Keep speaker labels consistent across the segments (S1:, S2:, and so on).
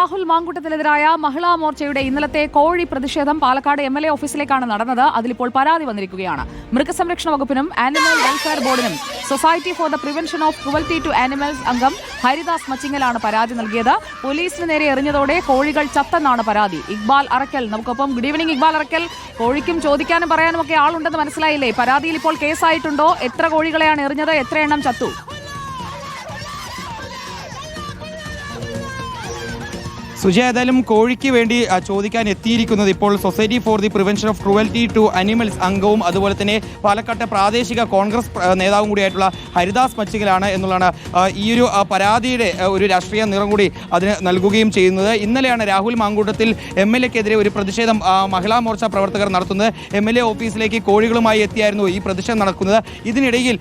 S1: രാഹുൽ മാങ്കൂട്ടത്തിനെതിരായ മഹിളാ മോർച്ചയുടെ ഇന്നലത്തെ കോഴി പ്രതിഷേധം പാലക്കാട് MLA ഓഫീസിലേക്കാണ് നടന്നത്. അതിലിപ്പോൾ പരാതി വന്നിരിക്കുകയാണ്. മൃഗസംരക്ഷണ വകുപ്പിനും ആനിമൽ വെൽഫെയർ ബോർഡിനും society for the prevention of cruelty to animals അംഗം ഹരിദാസ് മച്ചിങ്ങലാണ് പരാതി നൽകിയത്. പോലീസിന് നേരെ എറിഞ്ഞതോടെ കോഴികൾ ചത്തെന്നാണ് പരാതി. ഇക്ബാൽ അറക്കൽ നമുക്കൊപ്പം. Good evening Iqbal Arakkal. കോഴിക്കും ചോദിക്കാനും പറയാനും ഒക്കെ ആളുണ്ടെന്ന് മനസ്സിലായില്ലേ? പരാതിയിൽ ഇപ്പോൾ കേസായിട്ടുണ്ടോ? എത്ര കോഴികളെയാണ് എറിഞ്ഞത്? എത്ര എണ്ണം ചത്തു?
S2: സുജയ, ഏതായാലും കോഴിക്ക് വേണ്ടി ചോദിക്കാൻ എത്തിയിരിക്കുന്നത് ഇപ്പോൾ society for the prevention of cruelty to animals അംഗവും അതുപോലെ തന്നെ പാലക്കാട്ടെ പ്രാദേശിക കോൺഗ്രസ് നേതാവും കൂടിയായിട്ടുള്ള ഹരിദാസ് മച്ചിങ്ങലാണ് എന്നുള്ളതാണ് ഈ ഒരു പരാതിയുടെ ഒരു രാഷ്ട്രീയ നിറം കൂടി അതിന് നൽകുകയും ചെയ്യുന്നത്. ഇന്നലെയാണ് രാഹുൽ മാങ്കൂട്ടത്തിൽ MLAക്കെതിരെ ഒരു പ്രതിഷേധം മഹിളാ മോർച്ച പ്രവർത്തകർ നടത്തുന്നത്. MLA ഓഫീസിലേക്ക് കോഴികളുമായി എത്തിയായിരുന്നു ഈ പ്രതിഷേധം നടക്കുന്നത്. ഇതിനിടയിൽ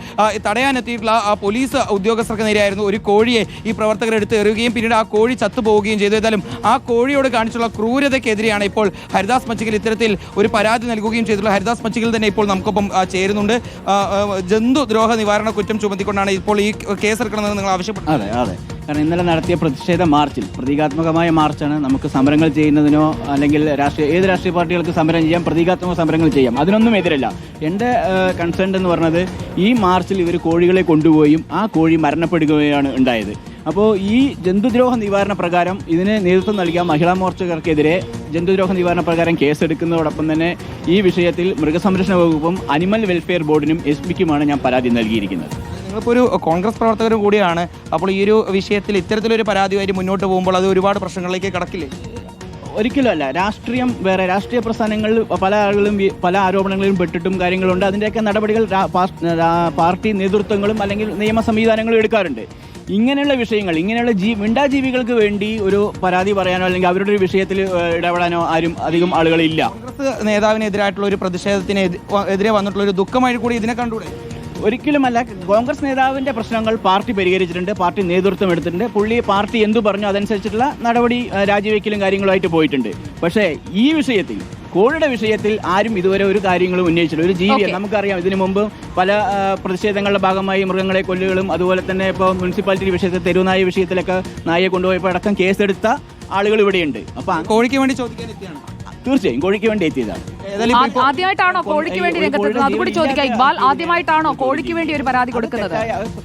S2: തടയാനെത്തിയിട്ടുള്ള പോലീസ് ഉദ്യോഗസ്ഥർക്ക് നേരെയായിരുന്നു ഒരു കോഴിയെ ഈ പ്രവർത്തകർ എടുത്ത് എറിയുകയും പിന്നീട് ആ കോഴി ചത്തുപോവുകയും ചെയ്തു. ഏതായാലും ആ കോഴിയോട് കാണിച്ചുള്ള ക്രൂരതയ്ക്കെതിരെയാണ് ഇപ്പോൾ ഹരിദാസ് മച്ചിങ്ങൽ ഇത്തരത്തിൽ ഒരു പരാതി നൽകുകയും ചെയ്തിട്ടുള്ള. ഹരിദാസ് മച്ചിങ്ങൽ തന്നെ ഇപ്പോൾ നമുക്കൊപ്പം ചേരുന്നുണ്ട്. ജന്തുദ്രോഹ നിവാരണ കുറ്റം ചുമത്തിക്കൊണ്ടാണ് ഇപ്പോൾ ഈ കേസെടുക്കണമെന്ന് നിങ്ങൾ ആവശ്യപ്പെട്ടു.
S3: അതെ, കാരണം ഇന്നലെ നടത്തിയ പ്രതിഷേധ മാർച്ചിൽ പ്രതീകാത്മകമായ മാർച്ചാണ്. നമുക്ക് സമരങ്ങൾ ചെയ്യുന്നതിനോ അല്ലെങ്കിൽ ഏത് രാഷ്ട്രീയ പാർട്ടികൾക്ക് സമരം ചെയ്യാം, പ്രതീകാത്മക സമരങ്ങൾ ചെയ്യാം, അതിനൊന്നും എതിരല്ല. എൻ്റെ കൺസേൺ എന്ന് പറഞ്ഞത് ഈ മാർച്ചിൽ ഇവർ കോഴികളെ കൊണ്ടുപോയും ആ കോഴി മരണപ്പെടുകയാണ് ഉണ്ടായത്. അപ്പോൾ ഈ ജന്തുദ്രോഹ നിവാരണ പ്രകാരം ഇതിന് നേതൃത്വം നൽകിയ മഹിളാ മോർച്ചകർക്കെതിരെ ജന്തുദ്രോഹ നിവാരണ പ്രകാരം കേസെടുക്കുന്നതോടൊപ്പം തന്നെ ഈ വിഷയത്തിൽ മൃഗസംരക്ഷണ വകുപ്പും അനിമൽ വെൽഫെയർ ബോർഡിനും SPക്കുമാണ് ഞാൻ പരാതി നൽകിയിരിക്കുന്നത്.
S2: നിങ്ങളിപ്പോൾ ഒരു കോൺഗ്രസ് പ്രവർത്തകരും കൂടിയാണ്. അപ്പോൾ ഈ ഒരു വിഷയത്തിൽ ഇത്തരത്തിലൊരു പരാതിയായി മുന്നോട്ട് പോകുമ്പോൾ അത് ഒരുപാട് പ്രശ്നങ്ങളിലേക്ക് കടക്കില്ലേ?
S3: ഒരിക്കലും അല്ല. രാഷ്ട്രീയം വേറെ. രാഷ്ട്രീയ പ്രസ്ഥാനങ്ങളിൽ പല ആളുകളും പല ആരോപണങ്ങളിലും പെട്ടിട്ടും കാര്യങ്ങളുണ്ട്. അതിൻ്റെയൊക്കെ നടപടികൾ പാർട്ടി നേതൃത്വങ്ങളും അല്ലെങ്കിൽ നിയമ സംവിധാനങ്ങളും എടുക്കാറുണ്ട്. ഇങ്ങനെയുള്ള വിഷയങ്ങൾ, ഇങ്ങനെയുള്ള മിണ്ടാജീവികൾക്ക് വേണ്ടി ഒരു പരാതി പറയാനോ അല്ലെങ്കിൽ അവരുടെ ഒരു വിഷയത്തിൽ ഇടപെടാനോ ആരും അധികം ആളുകളില്ല.
S2: കോൺഗ്രസ് നേതാവിനെതിരായിട്ടുള്ള ഒരു പ്രതിഷേധത്തിന് എതിരെ വന്നിട്ടുള്ള ഒരു ദുഃഖമായി കൂടി ഇതിനെ കണ്ടുകൂടെ?
S3: ഒരിക്കലുമല്ല. കോൺഗ്രസ് നേതാവിൻ്റെ പ്രശ്നങ്ങൾ പാർട്ടി പരിഹരിച്ചിട്ടുണ്ട്, പാർട്ടി നേതൃത്വം എടുത്തിട്ടുണ്ട്. പാർട്ടി എന്തു പറഞ്ഞു അതനുസരിച്ചിട്ടുള്ള നടപടി രാജിവെക്കലും കാര്യങ്ങളുമായിട്ട് പോയിട്ടുണ്ട്. പക്ഷേ ഈ വിഷയത്തിൽ, കോഴിയുടെ വിഷയത്തിൽ ആരും ഇതുവരെ ഒരു കാര്യങ്ങളും ഉന്നയിച്ചില്ല. ഒരു ജീവിയെ നമുക്കറിയാം, ഇതിനു മുമ്പ് പല പ്രതിഷേധങ്ങളുടെ ഭാഗമായി മൃഗങ്ങളെ കൊല്ലുകളും അതുപോലെ തന്നെ ഇപ്പോൾ മുനിസിപ്പാലിറ്റി വിഷയത്തിൽ തെരുവുനായ വിഷയത്തിലൊക്കെ നായയെ കൊണ്ടുപോയപ്പോൾ അടക്കം കേസെടുത്ത ആളുകൾ ഇവിടെയുണ്ട്. അപ്പം
S2: കോഴിക്ക് വേണ്ടി ചോദിക്കാൻ എത്തിയാണ്.
S3: തീർച്ചയായും കോഴിക്ക് വേണ്ടി എത്തിയതാണ്.
S1: ആദ്യമായിട്ടാണോ കോഴിക്ക് വേണ്ടി രംഗത്തെത്തുന്നത്? അതുകൂടി ചോദിക്കാം ഇക്ബാൽ. ആദ്യമായിട്ടാണോ കോഴിക്ക് വേണ്ടി ഒരു പരാതി കൊടുക്കുന്നത്?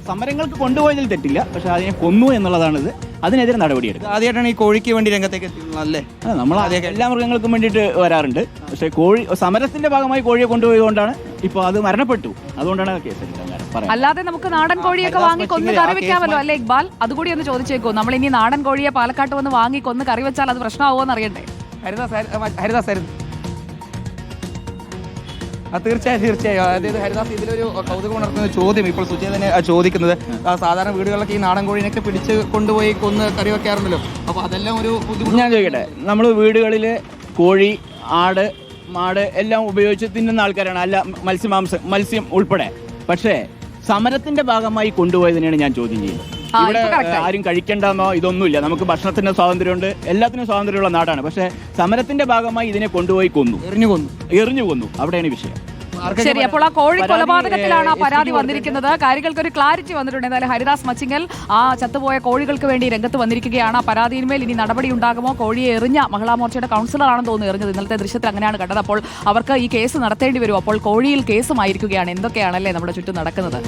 S3: സമരങ്ങൾക്ക് കൊണ്ടുപോയതിൽ തെറ്റില്ല, പക്ഷെ അതിനെ കൊന്നു എന്നുള്ളതാണിത്. അതിനെതിരെ നടപടിയെടുക്കും.
S2: ആദ്യമായിട്ടാണ് ഈ കോഴിക്ക് വേണ്ടി രംഗത്തേക്ക് എത്തിയത് അല്ലേ?
S3: നമ്മൾ എല്ലാ മൃഗങ്ങൾക്കും വേണ്ടിയിട്ട് വരാറുണ്ട്. പക്ഷേ സമരത്തിന്റെ ഭാഗമായി കോഴിയെ കൊണ്ടുപോയതുകൊണ്ടാണ് ഇപ്പോൾ അത് മരണപ്പെട്ടു. അതുകൊണ്ടാണ് കേസെടുക്കാൻ.
S1: അല്ലാതെ നമുക്ക് നാടൻ കോഴിയൊക്കെ വാങ്ങി കൊന്ന് കറി വെക്കാമല്ലോ അല്ലേ ഇക്ബാൽ? അതുകൂടി ഒന്ന് ചോദിച്ചേക്കോ. നമ്മൾ ഇനി നാടൻ കോഴിയെ പാലക്കാട്ട് വന്ന് വാങ്ങി കൊന്ന് കറി വെച്ചാൽ അത് പ്രശ്നമാവുമോ എന്നറിയണ്ടേ?
S2: ഹരിദാസ് തീർച്ചയായും. അതായത് ഹരിദാസ്, ഇതിലൊരു കൗതുകം ഉണർത്തുന്ന ചോദ്യം ഇപ്പോൾ സുജയ തന്നെ ചോദിക്കുന്നത്, സാധാരണ വീടുകളിലൊക്കെ ഈ നാടൻ കോഴിനൊക്കെ പിടിച്ച് കൊണ്ടുപോയി കൊന്ന് കറി വെക്കാറുണ്ടല്ലോ. അപ്പോൾ അതെല്ലാം ഒരു ബുദ്ധിമുട്ട്.
S3: ഞാൻ ചോദിക്കട്ടെ, നമ്മൾ വീടുകളിൽ കോഴി, ആട്, മാട് എല്ലാം ഉപയോഗിച്ച് തിന്നുന്ന ആൾക്കാരാണ്, അല്ല മത്സ്യം ഉൾപ്പെടെ. പക്ഷേ സമരത്തിന്റെ ഭാഗമായി കൊണ്ടുപോയതിനെയാണ് ഞാൻ ചോദ്യം ചെയ്യുന്നത്. ഇവിടെ ആരും കഴിക്കേണ്ടെന്നോ ഇതൊന്നുമില്ല. നമുക്ക് ഭക്ഷണത്തിന് സ്വാതന്ത്ര്യമുണ്ട്, എല്ലാത്തിനും സ്വാതന്ത്ര്യമുള്ള നാടാണ്. പക്ഷേ സമരത്തിന്റെ ഭാഗമായി ഇതിനെ കൊണ്ടുപോയി എറിഞ്ഞു കൊന്നു. അവിടെയാണ് വിഷയം.
S1: ശരി, അപ്പോൾ ആ കോഴി കൊലപാതകത്തിലാണ് ആ പരാതി വന്നിരിക്കുന്നത്. കാര്യങ്ങൾക്ക് ഒരു ക്ലാരിറ്റി വന്നിട്ടുണ്ട്. എന്തായാലും ഹരിദാസ് മച്ചിങ്ങൽ ആ ചത്തുപോയ കോഴികൾക്ക് വേണ്ടി രംഗത്ത് വന്നിരിക്കുകയാണ്. ആ പരാതിയിന്മേൽ ഇനി നടപടി ഉണ്ടാകുമോ? കോഴിയെ എറിഞ്ഞ മഹിളാ മോർച്ചയുടെ കൗൺസിലറാണെന്ന് തോന്നുന്നു എറിഞ്ഞത്. ഇന്നലത്തെ ദൃശ്യത്തിൽ അങ്ങനെയാണ് കണ്ടത്. അപ്പോൾ അവർക്ക് ഈ കേസ് നടത്തേണ്ടി വരും. അപ്പോൾ കോഴിയിൽ കേസുമായിരിക്കുകയാണ്. എന്തൊക്കെയാണല്ലേ നമ്മുടെ ചുറ്റും നടക്കുന്നത്?